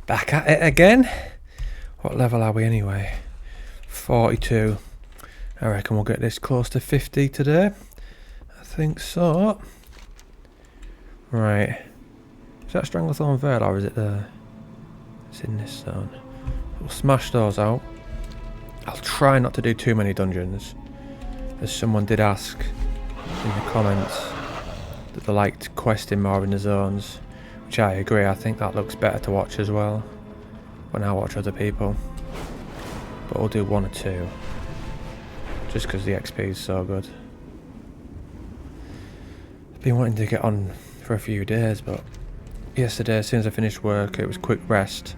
Back at it again. What level are we anyway? 42. I reckon we'll get this close to 50 today. I think so. Right. Is that Stranglethorn Vale or is it there? It's in this zone. We'll smash those out. I'll try not to do too many dungeons, as someone did ask in the comments that they liked questing more in the zones, which I agree. I think that looks better to watch as well when I watch other people. But we'll do 1 or 2, just because the XP is so good. I've been wanting to get on for a few days, but yesterday as soon as I finished work it was quick rest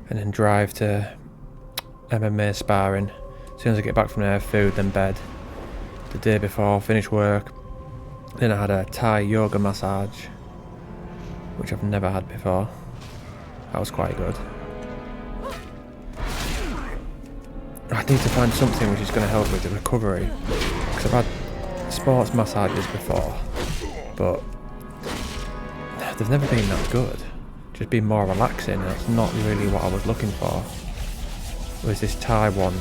and then drive to MMA sparring. As soon as I get back from there, food, then bed. The day before, finished work, then I had a Thai yoga massage, which I've never had before. That was quite good. I need to find something which is going to help with the recovery, because I've had sports massages before, but they've never been that good. Just been more relaxing, and that's not really what I was looking for. Whereas this Thai one,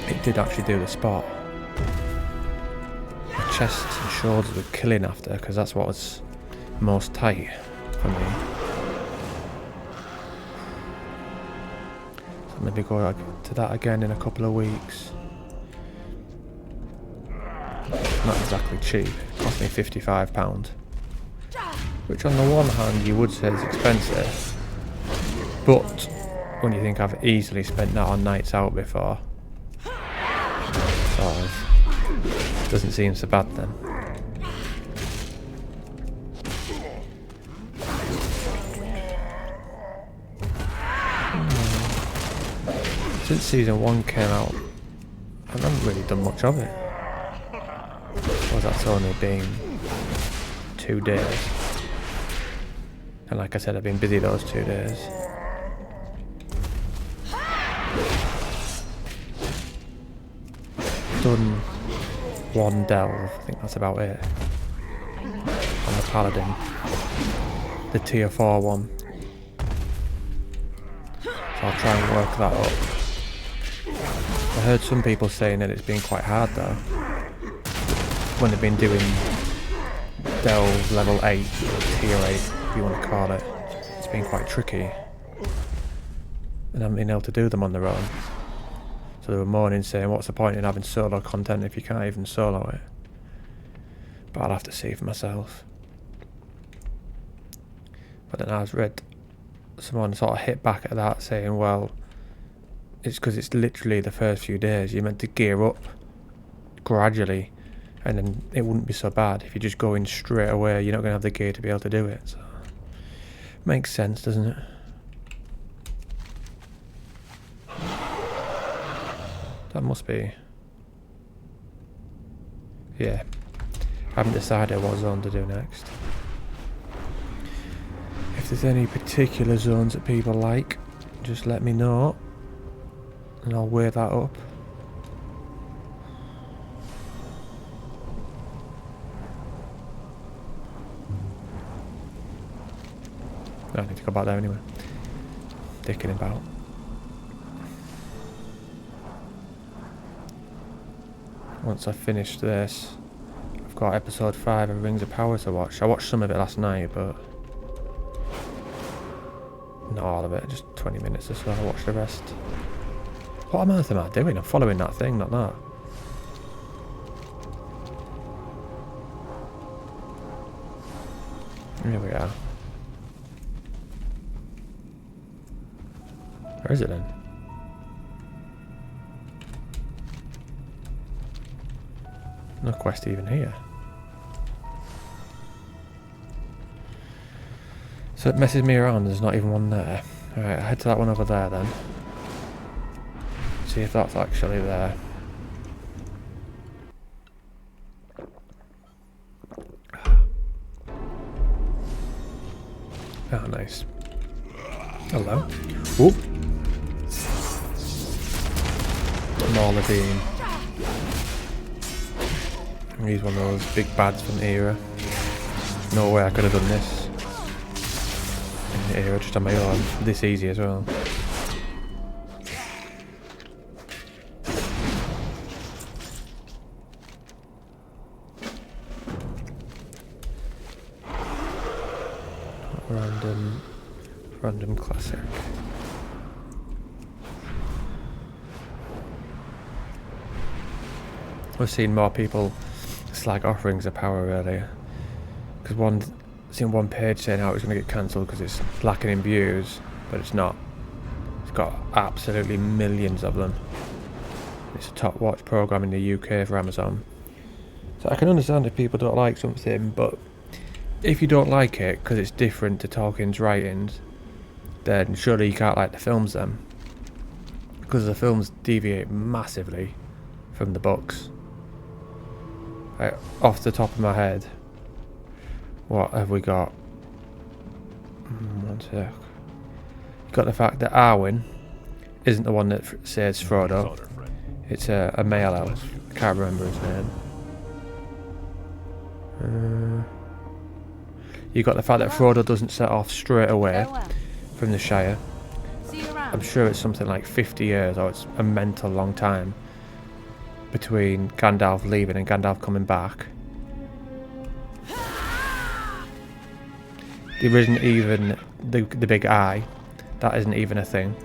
it did actually do the spot. My chest and shoulders were killing after, because that's what was most tight for me. So maybe go to that again in a couple of weeks. Not exactly cheap. It cost me £55. Which on the one hand you would say is expensive, but when you think I've easily spent that on nights out before, sort of doesn't seem so bad then. Since season 1 came out, I haven't really done much of it. Well, that's only been 2 days. And like I said, I've been busy those 2 days. Done 1 delve, I think that's about it. On the Paladin. The tier 4 one. So I'll try and work that up. I heard some people saying that it's been quite hard though, when they've been doing delve level 8, tier 8 if you want to call it. It's been quite tricky, and I haven't been able to do them on their own. So they were moaning, saying what's the point in having solo content if you can't even solo it. But I'll have to see for myself. But then I was read someone sort of hit back at that, saying well, it's because it's literally the first few days. You're meant to gear up gradually, and then it wouldn't be so bad. If you just go in straight away, you're not going to have the gear to be able to do it. So makes sense, doesn't it? That must be... yeah. I haven't decided what zone to do next. If there's any particular zones that people like, just let me know, and I'll weigh that up. I need to go back there anyway. Dicking about. Once I've finished this, I've got episode 5 of Rings of Power to watch. I watched some of it last night, but not all of it, just 20 minutes or so. I'll watch the rest. What on earth am I doing? I'm following that thing, not that. Here we are. Where is it then? No quest even here. So it messes me around, there's not even one there. Alright, I'll head to that one over there then. See if that's actually there. Oh, nice. Hello. Oop. Mauladine. He's one of those big bads from the era. No way I could have done this. era just on my own. This easy as well. Random classic. We've seen more people slag off Rings of Power earlier, because seen one page saying how it's going to get cancelled because it's lacking in views, but it's not. It's got absolutely millions of them. It's a top watch program in the UK for Amazon. So I can understand if people don't like something, but if you don't like it because it's different to Tolkien's writings, then surely you can't like the films then, because the films deviate massively from the books. Right, off the top of my head, what have we got? One sec. You got the fact that Arwen isn't the one that says Frodo. It's a male elf. I can't remember his name. You got the fact that Frodo doesn't set off straight away from the Shire. I'm sure it's something like 50 years, or it's a mental long time between Gandalf leaving and Gandalf coming back. There isn't even the big eye. That isn't even a thing.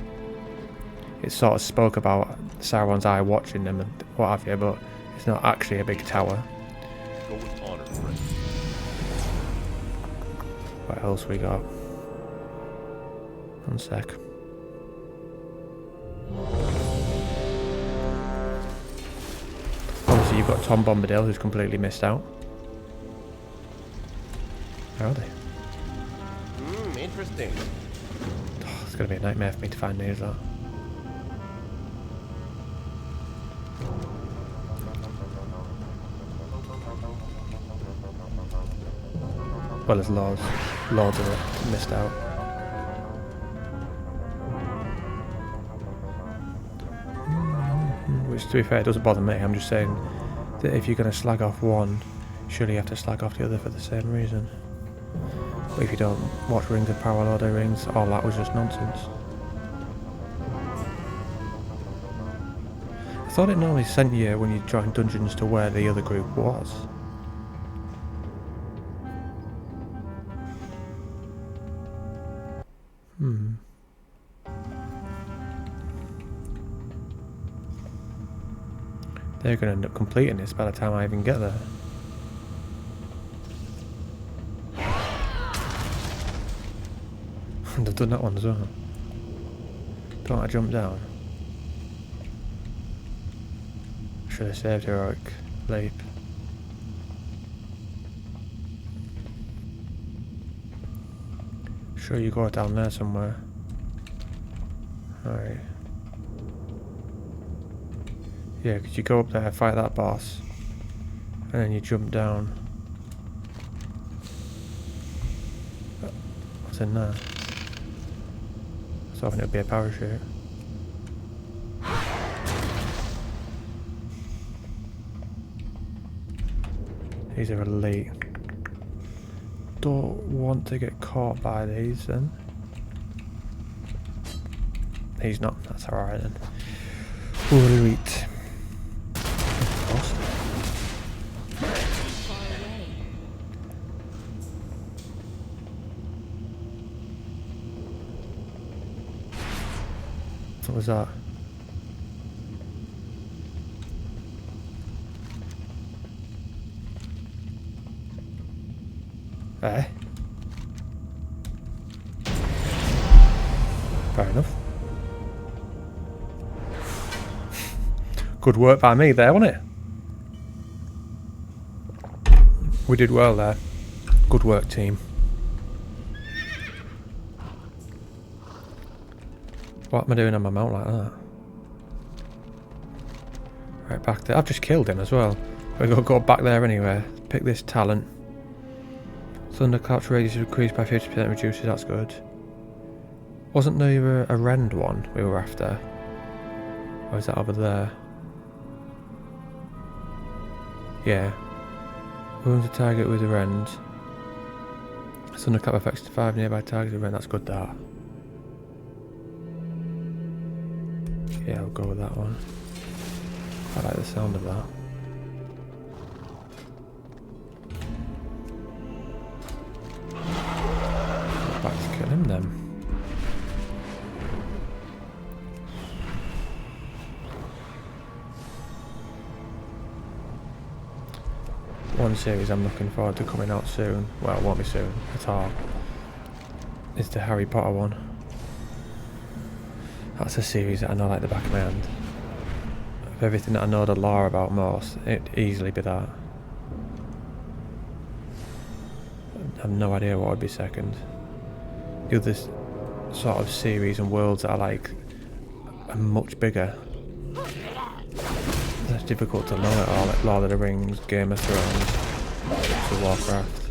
It sort of spoke about Sauron's eye watching them and what have you, but it's not actually a big tower. Go with honor, friend. What else we got? One sec. Obviously you've got Tom Bombadil, who's completely missed out. Where are they? Interesting. Oh, it's going to be a nightmare for me to find these though. Well, there's loads of it missed out. Which, to be fair, doesn't bother me. I'm just saying that if you're going to slag off one, surely you have to slag off the other for the same reason. But if you don't watch Rings of Power, Lord of the Rings, all that was just nonsense. I thought it normally sent you when you joined dungeons to where the other group was. They're going to end up completing this by the time I even get there. They've done that one as well. Don't I jump down? Should have saved heroic leap. Sure, you go down there somewhere. Alright. Yeah, because you go up there, fight that boss, and then you jump down. What's in there? I was hoping it would be a parachute. These are elite. Don't want to get caught by these then. He's not, that's alright then. Elite. Awesome. What was that? Eh? Fair enough. Good work by me there, wasn't it? We did well there. Good work, team. What am I doing on my mount like that? Right, back there. I've just killed him as well. We're going to go back there anyway. Pick this talent. Thunderclap's radius increased by 50% reduces, that's good. Wasn't there a rend one we were after? Or is that over there? Yeah. Wounds a target with a rend. Thunderclap affects 5 nearby targets event. That's good, that. Yeah, I'll go with that one. I like the sound of that. Back to kill him then. One series I'm looking forward to coming out soon, well, it won't be soon at all, is the Harry Potter one. That's a series that I know like the back of my hand. Of everything that I know the lore about most, it'd easily be that. I have no idea what would be second. The other sort of series and worlds that I like are much bigger. It's difficult to know it all, like Lord of the Rings, Game of Thrones, to Warcraft.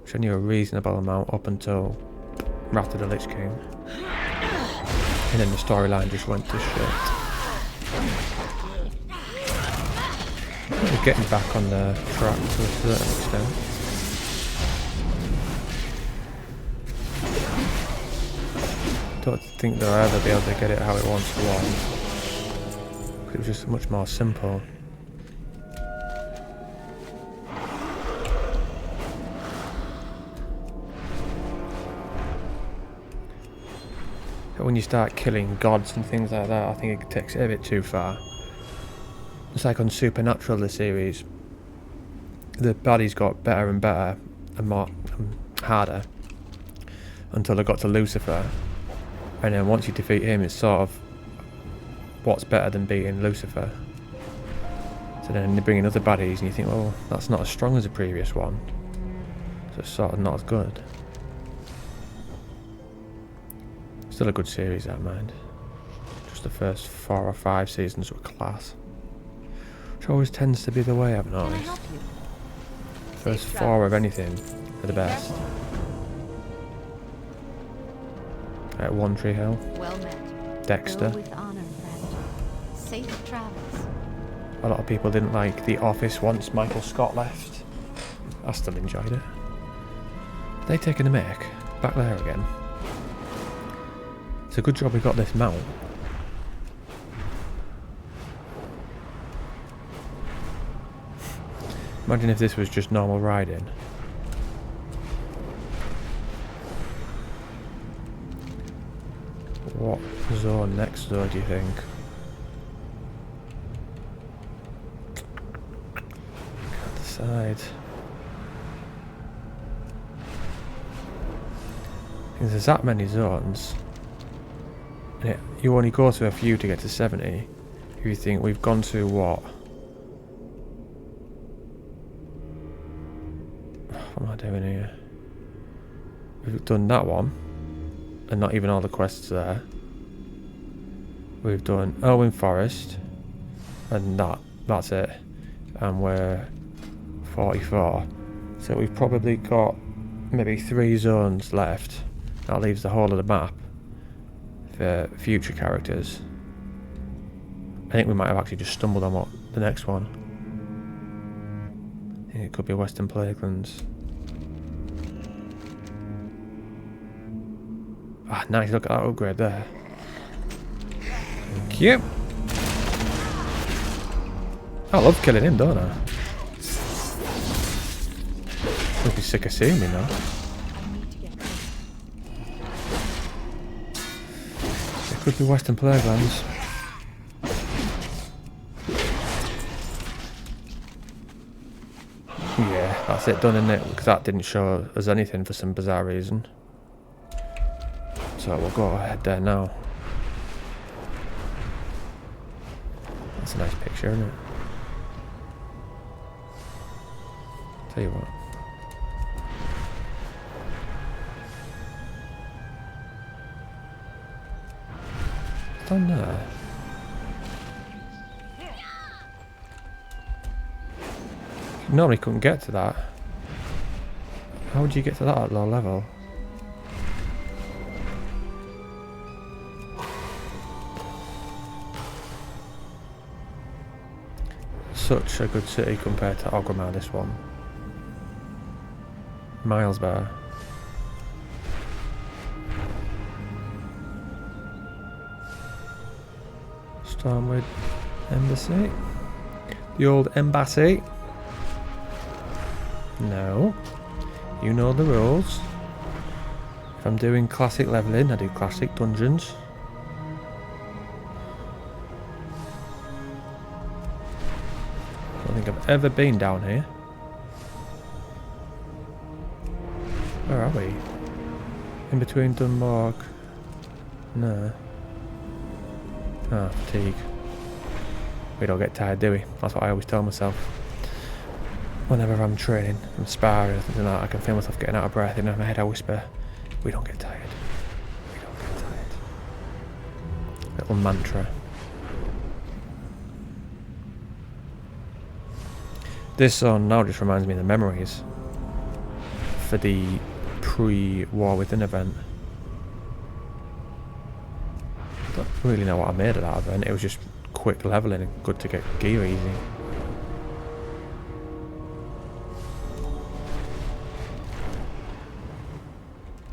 Which I knew a reasonable amount up until Wrath of the Lich King. And then the storyline just went to shit. We're getting back on the track to a certain extent. Don't think they'll ever be able to get it how it once was. It was just much more simple. But when you start killing gods and things like that, I think it takes it a bit too far. It's like on Supernatural, the series. The baddies got better and better and more harder until they got to Lucifer. And then once you defeat him, it's sort of what's better than beating Lucifer. So then they bring in other baddies and you think, well, that's not as strong as the previous one. So it's sort of not as good. Still a good series, I don't mind. Just the first 4 or 5 seasons were class. Which always tends to be the way, I've noticed. First 4 of anything are the best. At One Tree Hill. Well met. Dexter. Go with honor, friend. Safe travels. A lot of people didn't like The Office once Michael Scott left. I still enjoyed it. They taking a make. Back there again. It's a good job we got this mount. Imagine if this was just normal riding. What zone next though, do you think? Can't decide. Because there's that many zones. And you only go to a few to get to 70. If you think we've gone to what? What am I doing here? We've done that one. And not even all the quests there. We've done Elwyn Forest. And that's it. And we're 44. So we've probably got maybe 3 zones left. That leaves the whole of the map for future characters. I think we might have actually just stumbled on what the next one. I think it could be Western Plaguelands. Ah, nice, look at that upgrade there. Thank you. I love killing him, don't I? He'll be sick of seeing me now. It could be Western Plaguelands. Yeah, that's it done, isn't it? Because that didn't show us anything for some bizarre reason. So we'll go ahead there now. That's a nice picture, isn't it? Tell you what. What's on there? You normally couldn't get to that. How would you get to that at low level? Such a good city compared to Orgrimmar, this one. Miles bar. Stormwood Embassy. The old embassy. No. You know the rules. If I'm doing classic leveling, I do classic dungeons. I don't think I've ever been down here. Where are we? In between Dunmark. No. Ah, fatigue. We don't get tired, do we? That's what I always tell myself. Whenever I'm training, I'm sparring or something like that, I can feel myself getting out of breath. In my head I whisper, we don't get tired. We don't get tired. Little mantra. This song now just reminds me of the memories for the pre-WarWithin event. I don't really know what I made of that event. It was just quick leveling and good to get gear easy.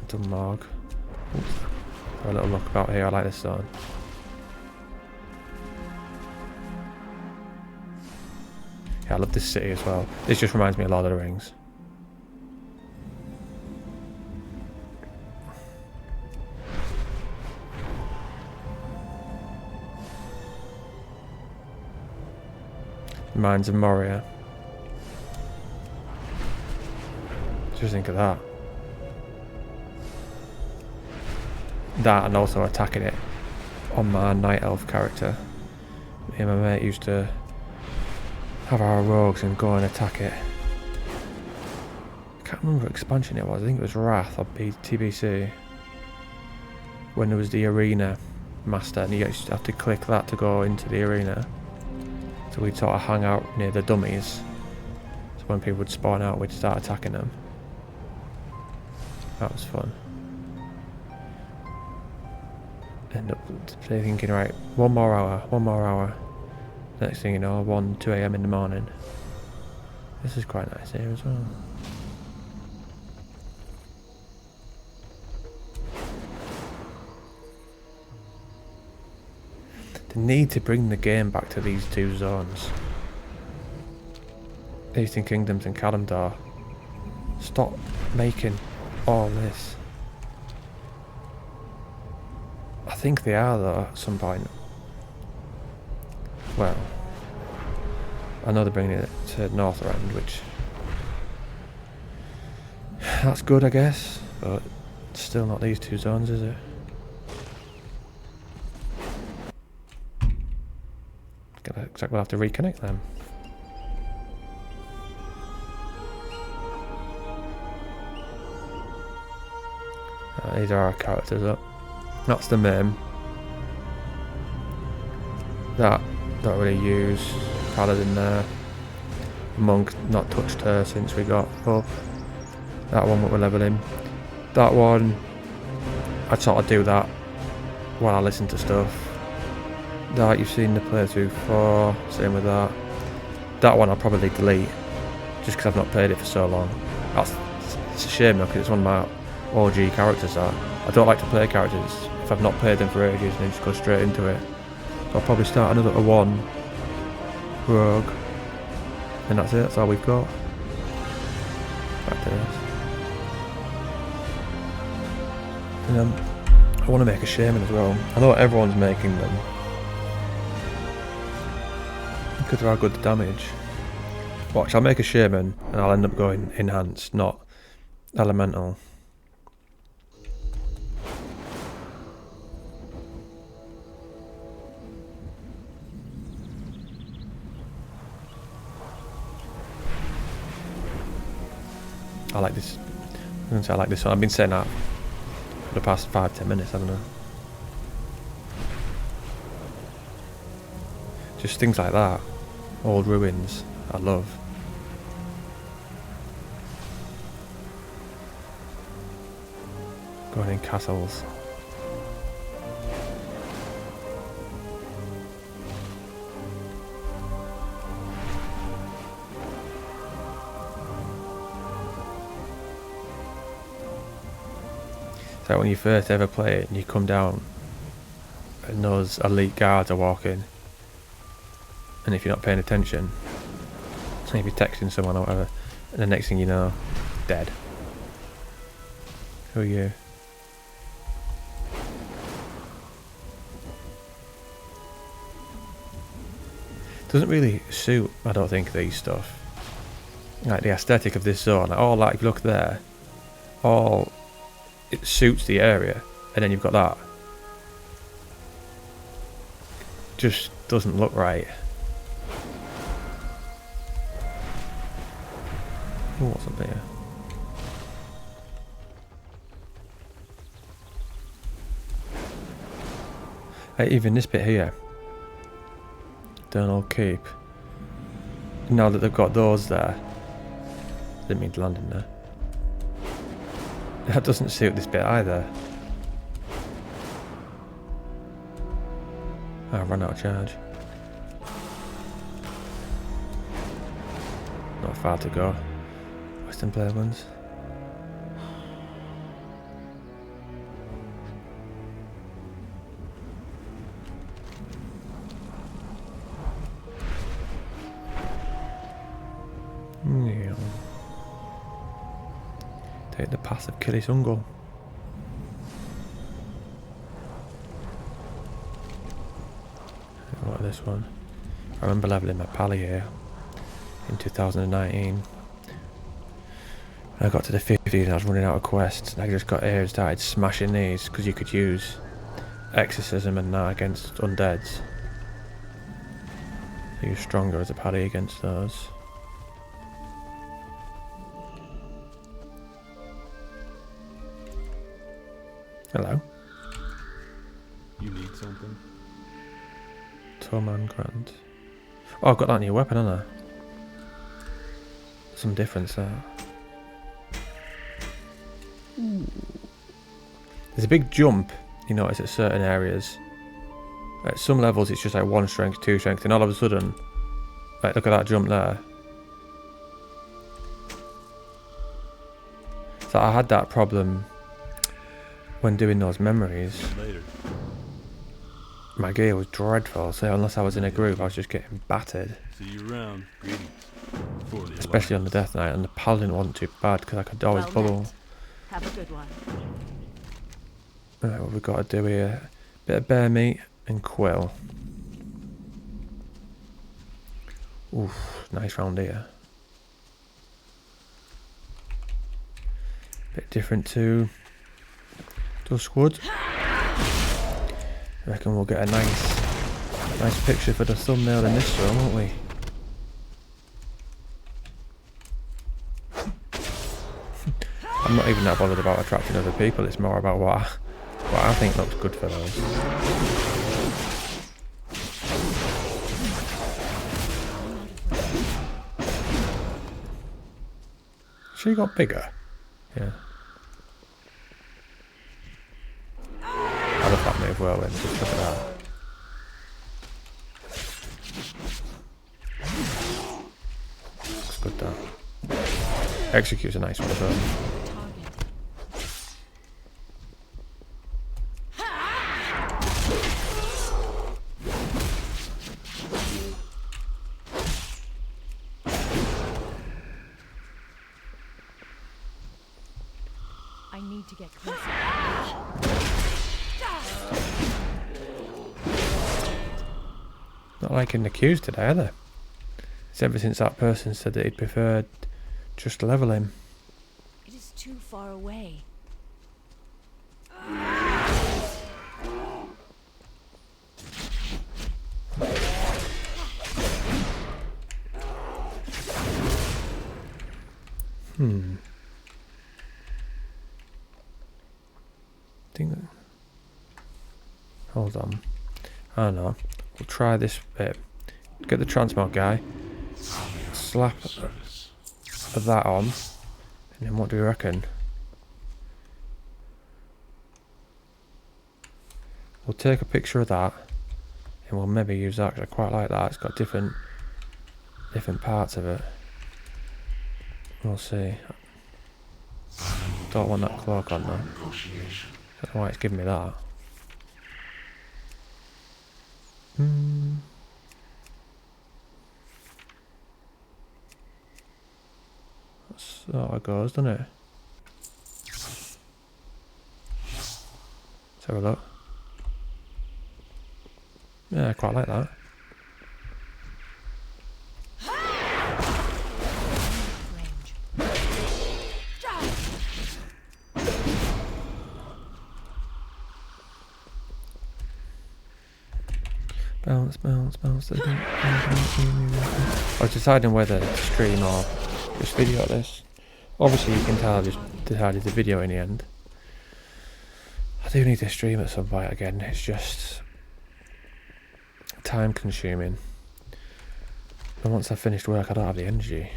Dunmark. Have a little look about here. I like this zone. Yeah, I love this city as well. This just reminds me of Lord of the Rings. Mines of Moria. Just think of that. That and also attacking it on my Night Elf character. Me and my mate used to have our rogues and go and attack it. I can't remember what expansion it was. I think it was Wrath or TBC. When there was the arena master and you used to have to click that to go into the arena. So we'd sort of hang out near the dummies. So when people would spawn out, we'd start attacking them. That was fun. End up thinking, right, one more hour. Next thing you know, 1, 2 AM in the morning. This is quite nice here as well. They need to bring the game back to these two zones. Eastern Kingdoms and Kalimdor. Stop making all this. I think they are though at some point. Well, I know they're bringing it to Northrend, which that's good I guess, but it's still not these two zones, is it? Looks like we'll have to reconnect them. These are our characters up. That's the meme. That don't really use. Paladin there. Monk, not touched her since we got up. That one we're leveling. That one, I'd sort of do that while I listen to stuff. That you've seen the playthrough for, same with that. That one I'll probably delete, just because I've not played it for so long. It's a shame though, because it's one of my OG characters that. I don't like to play characters if I've not played them for ages and then just go straight into it. So I'll probably start another one rogue, and that's it, that's all we've got. Back to this. And I want to make a shaman as well. I know everyone's making them because they're good damage. Watch, I'll make a shaman and I'll end up going enhanced, not elemental. I like this. I'm gonna say I like this one. I've been saying that for the past 5-10 minutes, haven't I? Just things like that. Old ruins. I love. Going in castles. So when you first ever play it and you come down and those elite guards are walking, and if you're not paying attention, maybe texting someone or whatever, and the next thing you know, dead. Who are you? Doesn't really suit, I don't think, these stuff. Like the aesthetic of this zone, like, all like, look there, all it suits the area, and then you've got that. Just doesn't look right. Oh, what's up here? Hey, even this bit here. Donald Keep. Now that they've got those there. Didn't mean to land in there. That doesn't suit this bit either. I've run out of charge. Not far to go. Western Playlands. Yeah. Take the path of Killis Ungle. What this one? I remember leveling my pally here in 2019. I got to the 50s and I was running out of quests, and I just got here and started smashing these because you could use exorcism and that against undeads. So you're stronger as a pally against those. Hello. You need something? Torman Grant. Oh, I've got that new weapon, haven't I? Some difference there. There's a big jump, you notice, at certain areas. At some levels it's just like 1 strength, 2 strength, and all of a sudden, like, look at that jump there. So I had that problem when doing those memories. Later. My gear was dreadful, so unless I was in a group I was just getting battered. See you around. Greetings. Before the Especially on the Alliance. Death Knight, and the Paladin wasn't too bad because I could always Well bubble. met. Have a good one. Right, what we've got to do here, bit of bear meat and quill. Oof, nice round here. Bit different to Duskwood. I reckon we'll get a nice picture for the thumbnail in this one, won't we? I'm not even that bothered about attracting other people, it's more about what I think looks good for those. She got bigger. Yeah. I love that move well then, just look at that. Looks good that. Executes a nice one as well. I need to get closer. Not liking the queues today, are they? It's ever since that person said that he'd preferred just leveling. It is too far away. Think that. Hold on. I don't know. We'll try this bit. Get the transmog guy. Slap that on. And then what do we reckon? We'll take a picture of that. And we'll maybe use that, 'cause I quite like that. It's got different parts of it. We'll see. Don't want that cloak on though. Don't know why it's giving me that. That's how it goes, doesn't it? Let's have a look. Yeah, I quite like that. Bounce, bounce, bounce. I was deciding whether to stream or just video this. Obviously you can tell I just decided to video in the end. I do need to stream at some point again, it's just time consuming. And once I've finished work I don't have the energy.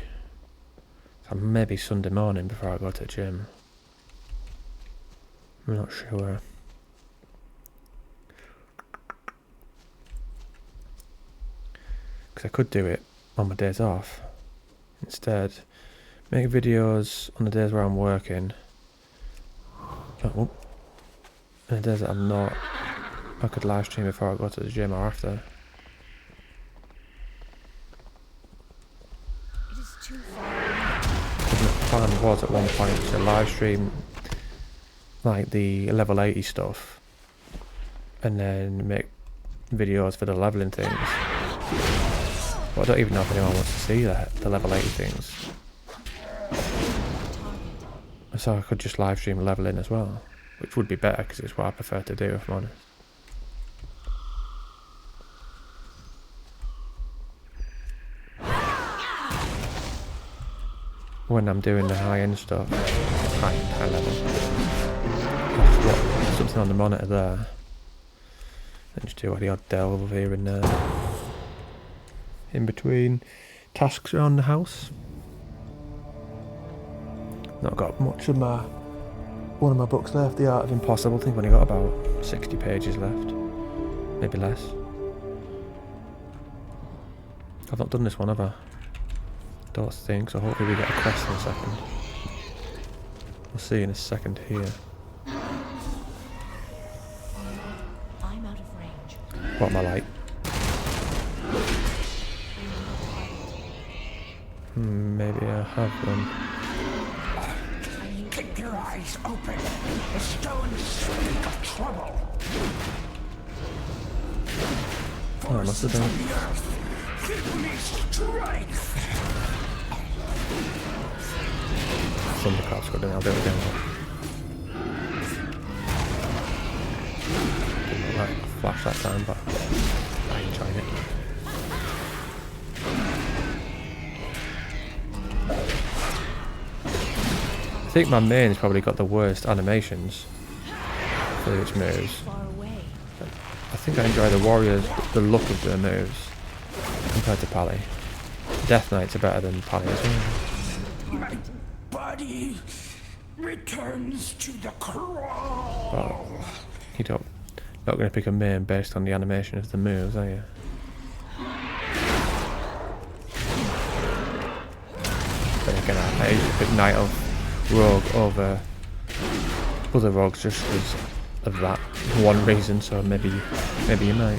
So maybe Sunday morning before I go to the gym. I'm not sure. Because I could do it on my days off. Instead, make videos on the days where I'm working. Oh, and the days that I'm not, I could live stream before I go to the gym or after. It is too far. The plan was at one point to live stream like the level 80 stuff and then make videos for the leveling things. But I don't even know if anyone wants to see the level 80 things. So I could just live stream leveling as well, which would be better because it's what I prefer to do if I'm honest. When I'm doing the high end stuff, high level, I'll just watch something on the monitor there and just do the odd delve here and there. In between tasks around the house. Not got much of one of my books left, The Art of Impossible. I think I've only got about 60 pages left, maybe less. I've not done this one, have I? Don't think so. Hopefully we get a quest in a second. We'll see in a second here. I'm out of range. What am I like? Maybe I have them. Keep your eyes open. The stones speak of trouble. Oh, I must have done. The earth, give me strength. Thundercraft's good, and I'll do it again. Didn't look like a flash that time, but I enjoyed it. I think my main's probably got the worst animations for its moves. Far away. I think I enjoy the warriors, the look of their moves compared to Pally. Death Knights are better than Pally as well. My body returns to the crawl. But you not going to pick a main based on the animation of the moves, are you? Then again, I usually pick Knight of Rogue over other rogues just because of that one reason, so maybe you might.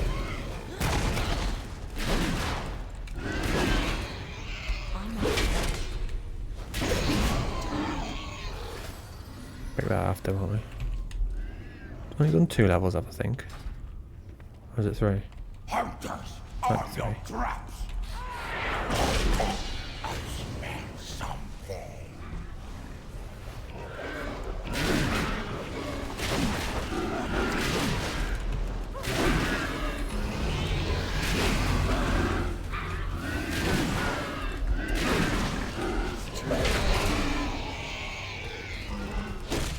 Pick that after, won't we? Only done 2 levels up, I think. Or is it 3? Hunters That's on your right. traps. I smell something.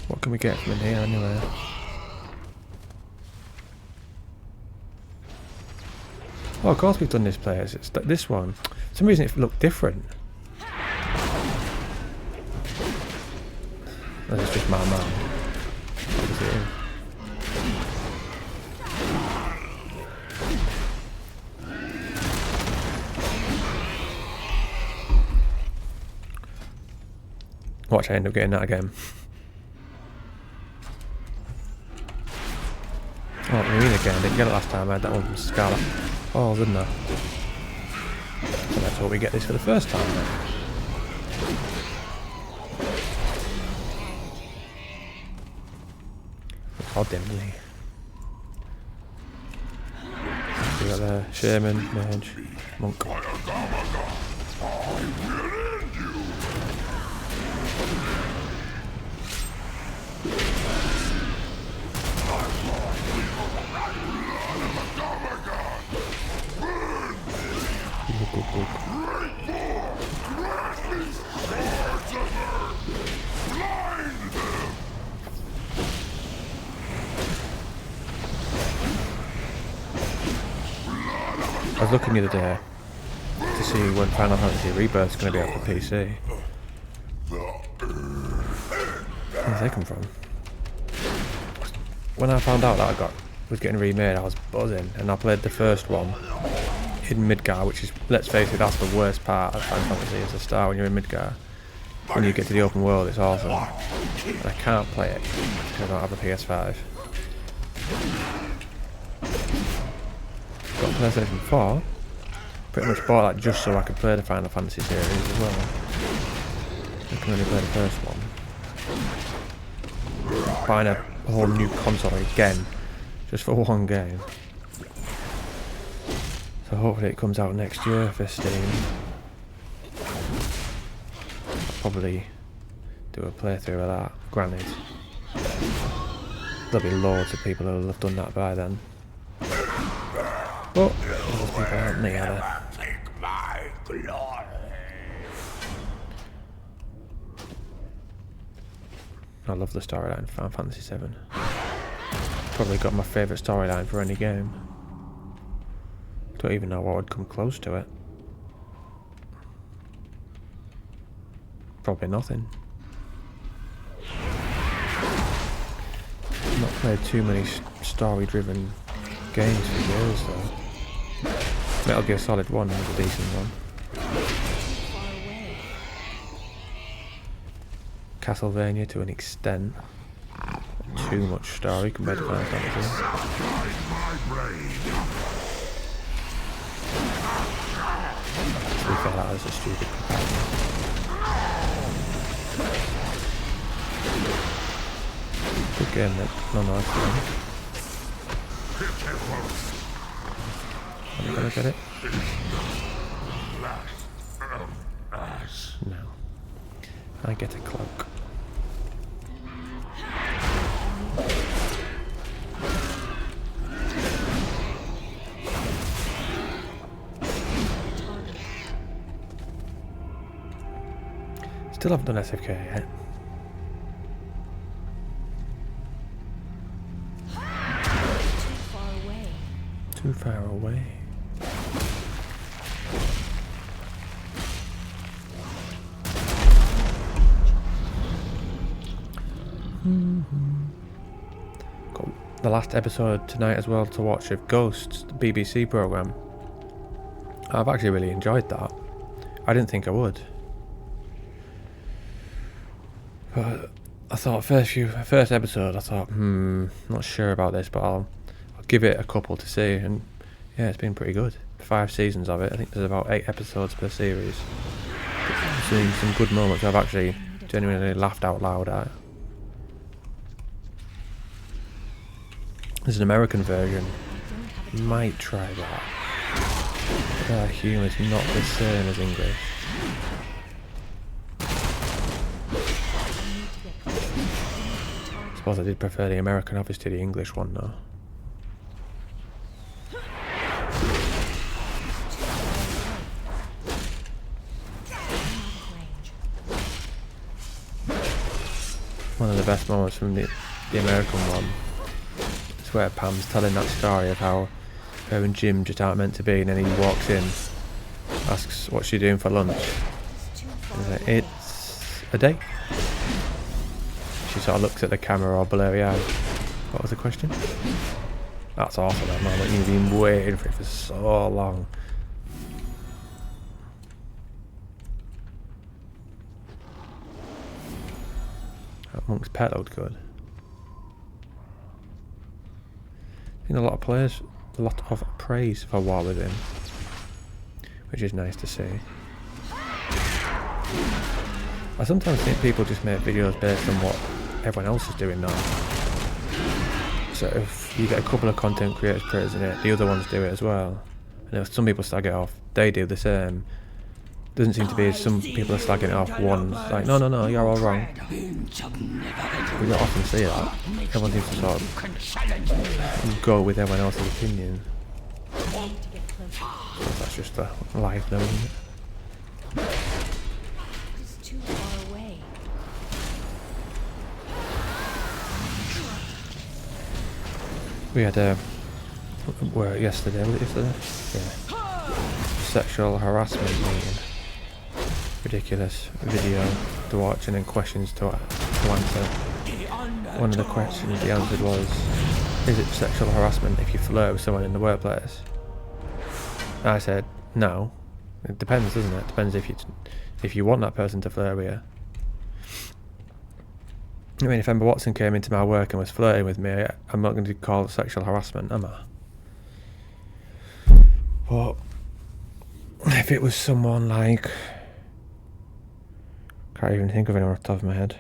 What can we get from in here anyway? Oh, of course we've done this place. It's this one. For some reason it looked different. That's just my mind. Obviously. Watch, I end up getting that again. Oh, Marine again. Didn't get it last time. I had that one from Scarlet. Oh, didn't I? So that's what we get this for the first time then. God damn me. We got the Shaman, Mage, Monk. I was looking the other day to see when Final Fantasy Rebirth is going to be out for PC. Where did they come from? When I found out that was getting remade, I was buzzing, and I played the first one in Midgar, which is, let's face it, that's the worst part of Final Fantasy is the start when you're in Midgar. When you get to the open world, it's awesome. And I can't play it because I don't have a PS5. Got PlayStation 4. Pretty much bought that just so I could play the Final Fantasy series as well. I can only play the first one. Buying a whole new console again, just for one game. So hopefully it comes out next year for Steam. I'll probably do a playthrough of that. Granted, there'll be loads of people who will have done that by then. But those people aren't me, are they? I love the storyline of Final Fantasy 7. Probably got my favourite storyline for any game. Don't even know what would come close to it. Probably nothing. I've not played too many story-driven games for years though. Metal Gear Solid 1 was a decent one. Castlevania to an extent. Too much story compared to Final Fantasy. To be fair, that was a stupid comparison. Good game then. No, nice game. Am I gonna get it? No. I get a cloak. Still haven't done SFK yet. Too far away. Got the last episode tonight as well to watch of Ghosts, the BBC programme. I've actually really enjoyed that. I didn't think I would. But I thought first episode I thought, not sure about this, but I'll give it a couple to see, and yeah, it's been pretty good. 5 seasons of it. I think there's about 8 episodes per series. I've seen some good moments I've actually genuinely laughed out loud at. There's an American version. Might try that. Their humour is not the same as English. I suppose I did prefer the American office to the English one though. One of the best moments from the American one is where Pam's telling that story of how her and Jim just aren't meant to be, and then he walks in, asks what's she doing for lunch. And he's like, it's a date. She sort of looks at the camera all blurry eyed. What was the question? That's awesome, that moment. You've been waiting for it for so long. That Monk's pet looked good. seen a lot of praise for WarWithin, which is nice to see. I sometimes think people just make videos based on what everyone else is doing now. So if you get a couple of content creators praising it, the other ones do it as well. And if some people slag it off, they do the same. Doesn't seem to be some people are slagging it off, one's like, no, you're all wrong. We don't often see that. Everyone seems to sort of go with everyone else's opinion. That's just a life though, isn't it? It's too far away. We had yesterday, was it yesterday? Yeah. Sexual harassment meeting. Ridiculous video to watch and then questions to answer. One of the questions he answered was, is it sexual harassment if you flirt with someone in the workplace? I said, no. It depends, doesn't it? It depends if you want that person to flirt with you. I mean, if Emma Watson came into my work and was flirting with me, I'm not going to call it sexual harassment, am I? But if it was someone like... Can't even think of anyone off the top of my head.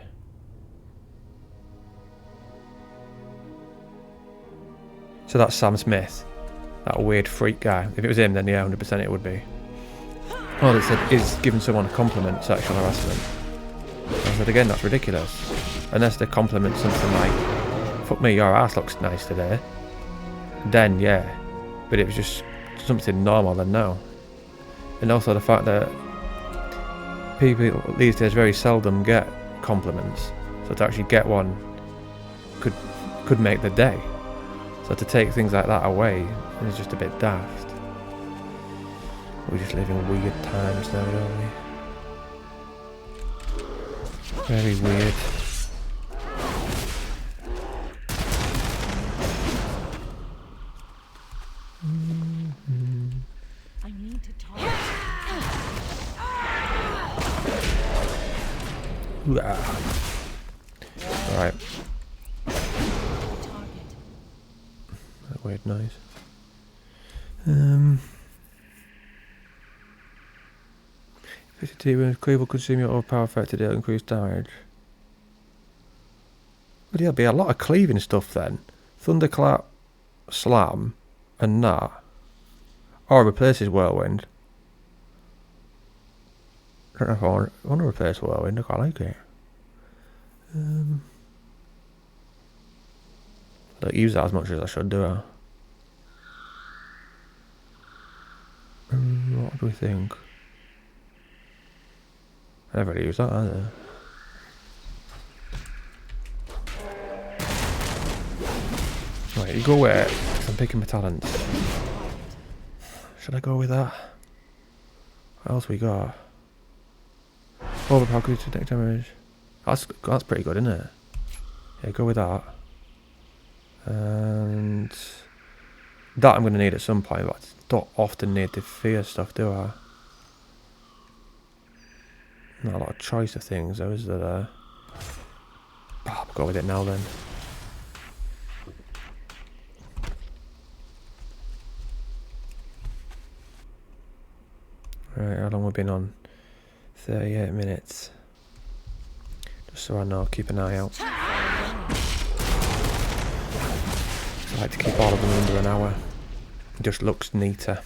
So that's Sam Smith. That weird freak guy. If it was him, then yeah, 100% it would be. Oh, they said, is giving someone a compliment sexual harassment? I said, again, that's ridiculous. Unless they compliment something like, fuck me, your ass looks nice today. Then, yeah. But it was just something normal, then no. And also the fact that people these days very seldom get compliments. So to actually get one could make the day. So to take things like that away is just a bit daft. We just live in weird times now, don't we? Very weird. I need to talk. Alright. Target. That weird noise. When Cleave will consume your power effect to deal increased damage. But yeah, be a lot of cleaving stuff then. Thunderclap, Slam, and that. Or replaces Whirlwind. I don't know if I want to replace Whirlwind, I quite like it. I don't use that as much as I should, do I? What do we think? I never really use that either. Right, you go where? I'm picking my talents. Should I go with that? What else we got? Overpower creature deck damage. That's pretty good, isn't it? Yeah, go with that. And that I'm going to need at some point, but I don't often need the fear stuff, do I? Not a lot of choice of things though, is there? I'll go with it now then. Right, how long we've been on? 38 minutes. Just so I know, keep an eye out. I like to keep all of them under an hour. It just looks neater.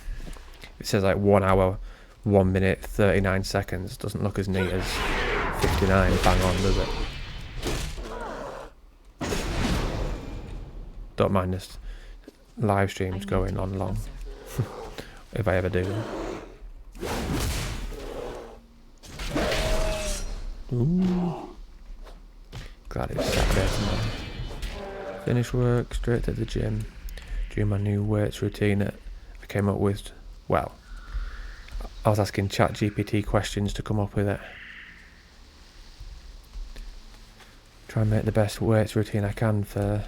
It says like 1 hour, 1 minute, 39 seconds. Doesn't look as neat as 59 bang on, does it? Don't mind this live streams going on long. If I ever do. Ooh. Glad it's Saturday tomorrow. Finish work, straight to the gym. Doing my new weights routine that I came up with. Well, I was asking ChatGPT questions to come up with it. Try and make the best weights routine I can for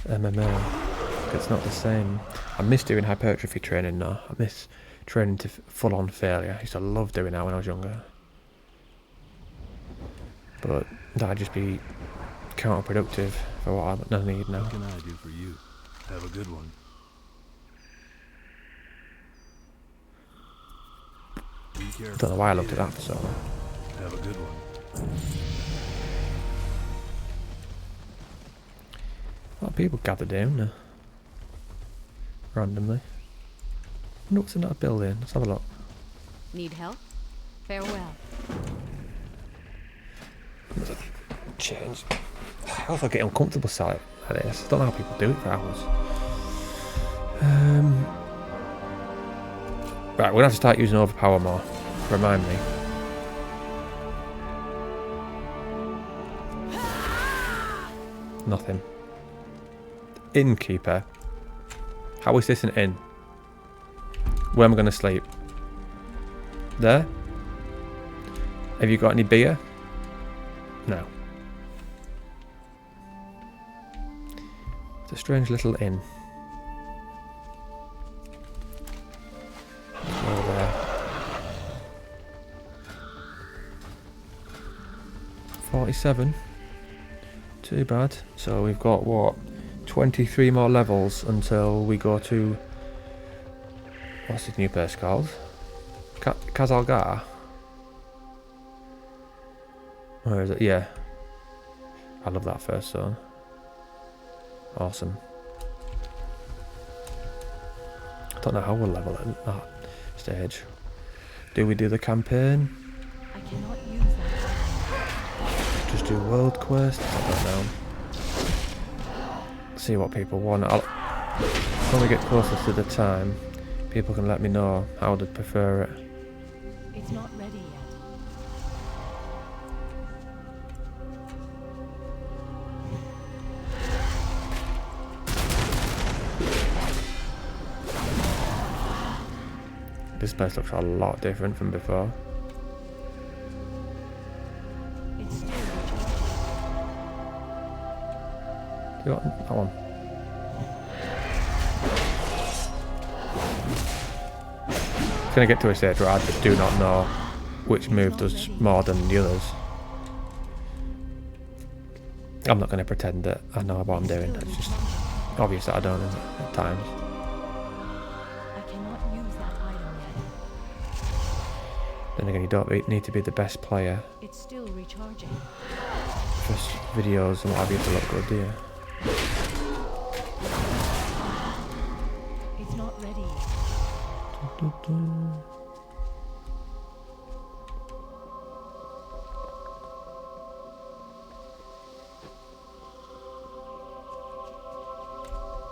MMA. It's not the same. I miss doing hypertrophy training now. I miss training to full-on failure. I used to love doing that when I was younger. But that'd just be counterproductive for what I need now. What can I do for you? Have a good one. Be careful. Don't know why I looked at that for so long. Have a good one. A lot of people gathered here, isn't there? Randomly. Wonder what's in that building. Let's have a look. Need help? Farewell. Change. I also get uncomfortable sat like this. I don't know how people do it for hours. Right, we're gonna have to start using overpower more. Remind me. Nothing. Innkeeper. How is this an inn? Where am I gonna sleep? There? Have you got any beer? No. It's a strange little inn. Over there. 47. Too bad. So we've got what? 23 more levels until we go to... What's this new place called? Kazalgar? Where is it? Yeah. I love that first zone. Awesome. I don't know how we'll level at that stage. Do we do the campaign? I cannot use that. Just do world quest? I don't know. See what people want. When we get closer to the time, people can let me know how they'd prefer it. It's not ready yet. This place looks a lot different from before. It's still recharging. You got that one? It's gonna get to a stage where I just do not know which move does more than the others. I'm not gonna pretend that I know what I'm doing. It's just obvious that I don't at times. I cannot use that item yet. Then again, you don't need to be the best player It's still recharging. for videos and what have you to look good, do you? It's not ready yet.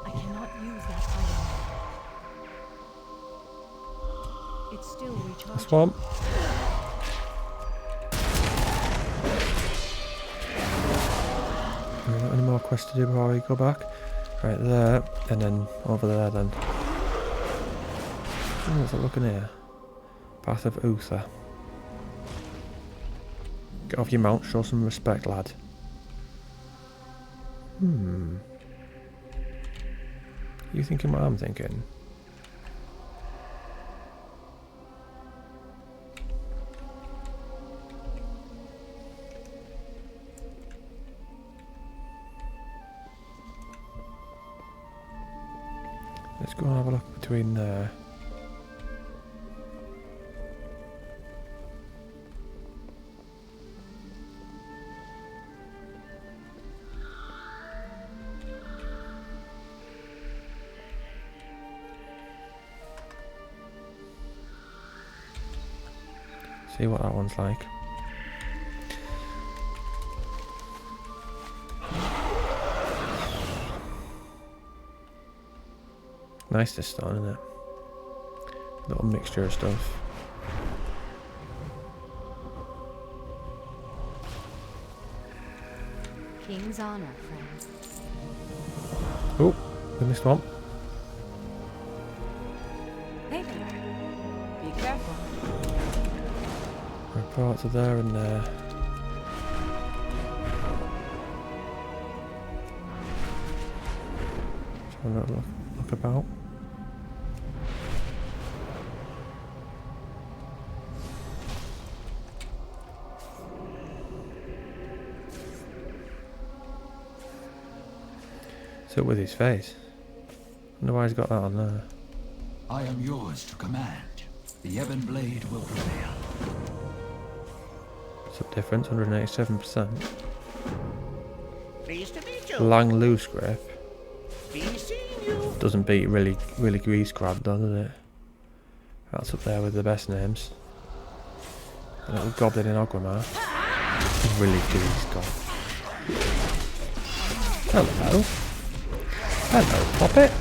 I cannot use that item yet. It's still recharging. Swamp. Have we got any more quests to do before we go back? Right there, and then over there then. Oh, what's it looking here? Path of Uther. Get off your mount, show some respect, lad. You thinking what I'm thinking? Let's go and have a look between there. See what that one's like. Nice this stone, isn't it? Little mixture of stuff. King's honor, friends. Oh, we missed one. Hey there. Be careful. Reports are there and there. Just have a little look about. What's up with his face? Wonder why he's got that on there. I am yours to command. The Ebon Blade will prevail. What's the difference? 187%. Pleased to meet you. Lang loose grip. Be seeing you. Doesn't beat really grease grab though, does it? That's up there with the best names. A little goblin in Ogrimmar. Really grease god. Hello. Hello, Poppet.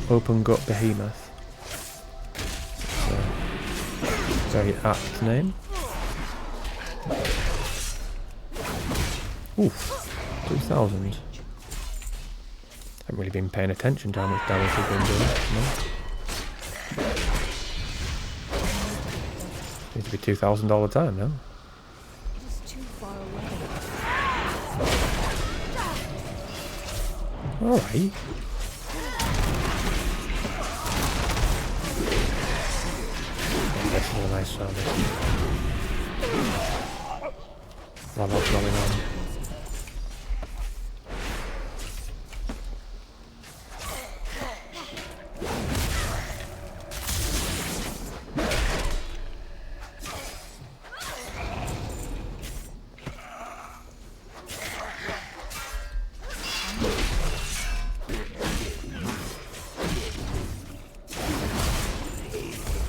Open gut behemoth. That's a very apt name. Oof. 2,000. Haven't really been paying attention to how much damage we've been doing. No? Needs to be 2,000 all the time now. It is too far away. Alright. This is a nice sound. Not a lot going on.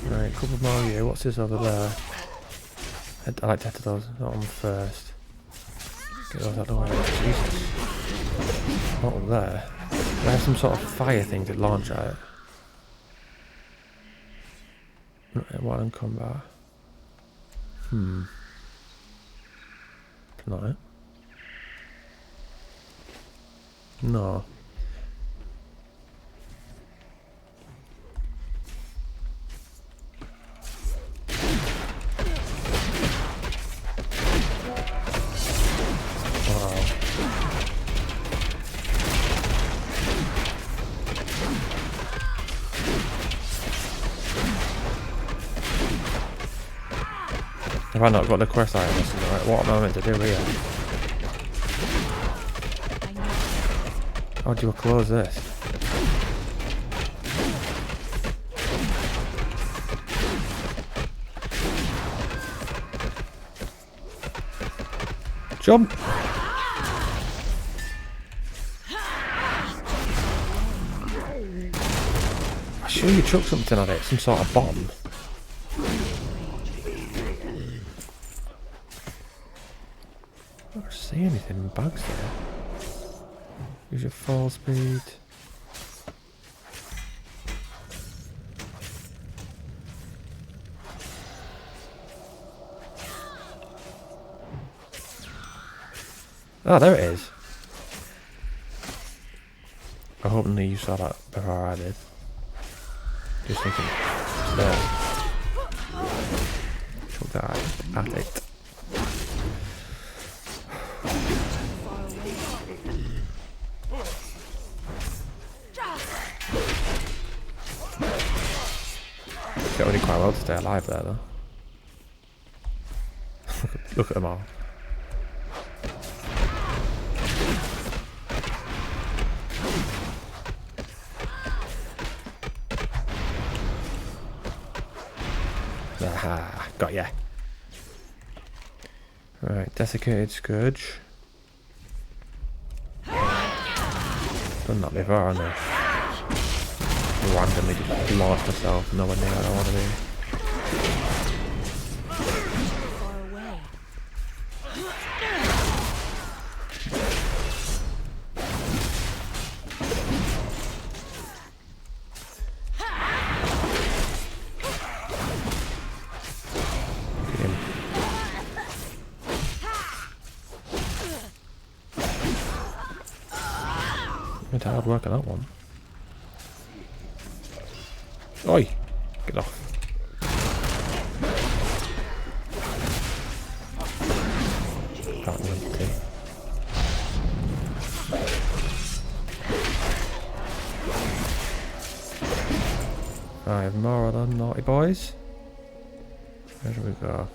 Right, couple more here. What's this over there? I like to head to those. That one first. Get those out of the way. Jesus. What was there? They have some sort of fire thing to launch at it. While in combat. Not it. No. Have I not got the quest item? Right, what am I meant to do here? How do I close this? Jump! I'm sure you chucked something at it, some sort of bomb. I don't see anything in bags there. Use your fall speed. Oh, there it is. I hope only you saw that before I did. Just thinking, it's there. Chuck that at it. Get only quite well to stay alive there though. Look at them all. Aha, got ya. Right, desiccated scourge. Done that before, haven't I? Randomly just lost myself, nowhere near where I want to be. Far away. Get him. It's hard work on that one. Oi! Get off. Can't wait to. I have more of them naughty boys. Where do we go?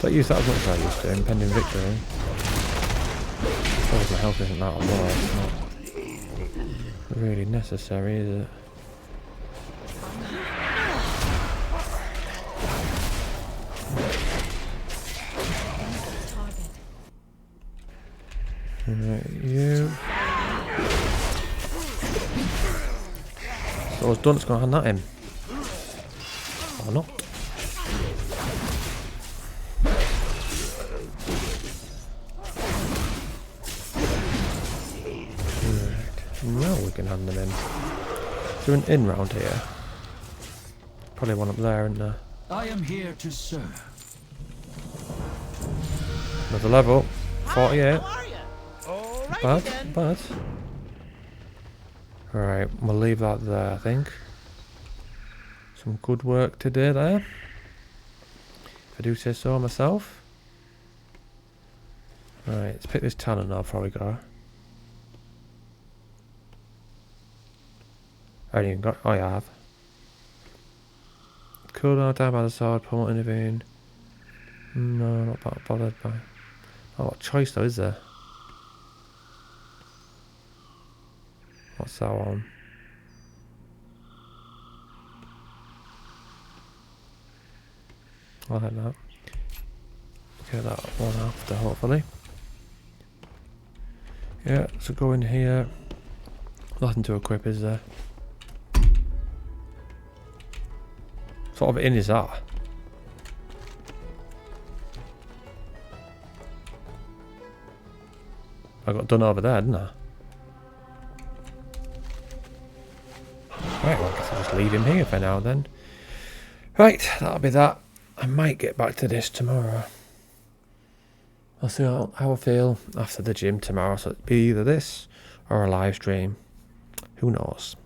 Don't use that as much as I used to, impending victory. Suppose my health isn't that low, it's not really necessary, is it? Target. Right, you. So it's done, it's gonna hand that in. Or not. Now we can hand them in. Is there an inn round here? Probably one up there, isn't there? I am here to serve. Another level. 48. How are you? All right Bad, then. bad. Right, we'll leave that there, I think. Some good work today there. If I do say so myself. Right, let's pick this talent up before we go. I haven't even got. Oh, yeah, I have. Cooldown down by the sword, promote intervene. No, not that bothered by. Oh, what choice though, is there? What's that one? I'll have that. Get that one after, hopefully. Yeah, so go in here. Nothing to equip, is there? What sort of inn is that? I got done over there, didn't I? Right, well, I guess I'll just leave him here for now then. Right, that'll be that. I might get back to this tomorrow. I'll see how I feel after the gym tomorrow, so it'll be either this or a live stream. Who knows?